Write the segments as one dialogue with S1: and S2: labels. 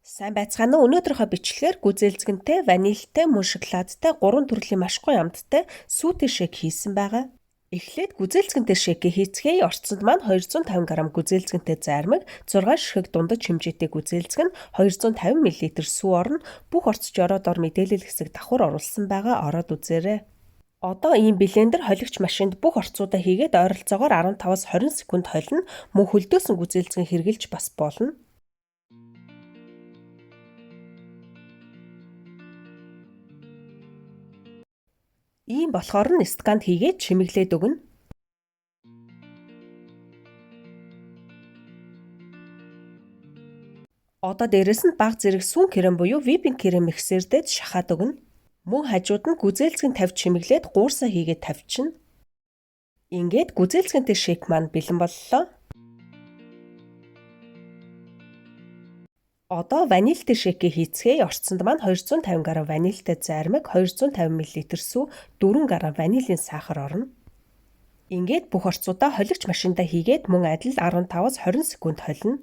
S1: Сайн байцгаана уу? Өнөөдрийнхөө бичлэгээр гүзээлцгэнтэй, ванильтай, мөн шоколадтай 3 төрлийн маш гоё амттай сүүтэй шейк хийсэн байгаа. Эхлээд гүзээлцгэнтэй шейкийг хийцгээе. Орцсонд маань 250 г гүзээлцгэнтэй зармиг, 6 ширхэг дундаж хэмжээтэй гүзээлцгэн, 250 мл сүү орно. Бүх орц жороод ор мэдээлэл хэсэг давхар оруулсан байгаа. Ороод үзээрэй. Одоо ийм блендер холигч машинд бүх орцуудаа хийгээд ойролцоогоор 15-аас 20 секунд холино. Мөн хөлдөөсөн гүзээлцгэн хэрглэж бас болно. Ийм болохоор нь сканд хийгээд чимэглээд өгнө. Одоо дээрэс нь бага зэрэг сүүн крем буюу виппинг крем миксердээд шахаад өгнө. Мөн хажууд нь гүзээлцгэн тавьж чимэглээд гуурсаа хийгээд тавьчихна. Ингээд гүзээлцгэнтэй шейк маань бэлэн боллоо. Одоо ванильтай шейкийг хийцгээе. Орцсонд маань 250 г ванильтай зармиг, 250 мл сүү, 4 г ванилийн сахар орно. Ингээд бүх орцуудаа холигч машиндаа хийгээд мөн адил 15-аас 20 секунд холино.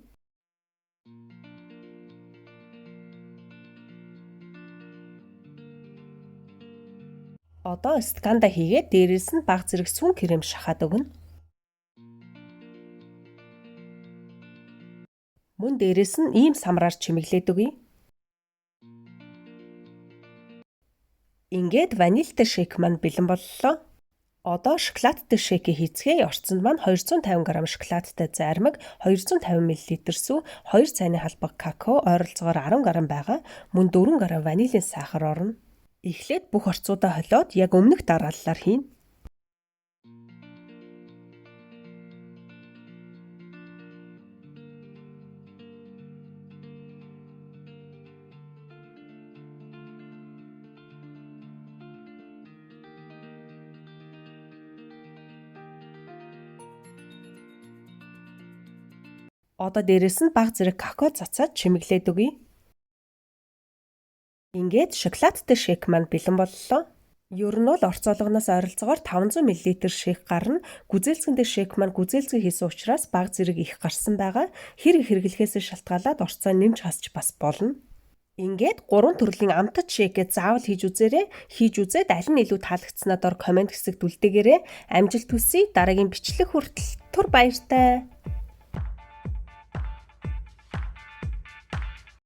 S1: Одоо сканда хийгээд дээрээс нь бага зэрэг сүүн крем шахаад өгнө. Мөн дээрээс нь ийм самраар чимэглээд өгье. Ингээд ванильтай шейк маань бэлэн боллоо. Одоо шоколадтай шейкийг хийцгээе. Орцсонд маань 250 г шоколадтай зармиг, 250 мл сүү, 2 цайны халбаг какао, ойролцоогоор 10 г байгаа. Мөн 4 г ванилийн сахар орно. Эхлээд бүх орцуудаа холиод яг өмнөх дарааллаар хийнэ. Одоо дээрэс нь бага зэрэг какао цацаад чимэглээд өгье. Ингээд шоколадтай шейк маань бэлэн боллоо. Ер нь бол орцоолгоноос ойролцоогоор 500 мл шейк гарна. Гүзээлцгэнтэй шейк маань гүзээлцгээ хийсэн учраас бага зэрэг их гарсан байгаа. Хэрэг хэрэглэхээс шалтгаалаад орцоо нэмж хасч бас болно. Ингээд 3 төрлийн амттай шейкээ заавал хийж үзээрэй. Хийж үзээд аль нь илүү таалагдсанаа дор комент хэсэгт үлдээгээрэй. Амжилт хүсье. Дараагийн бичлэг хүртэл түр баяртай.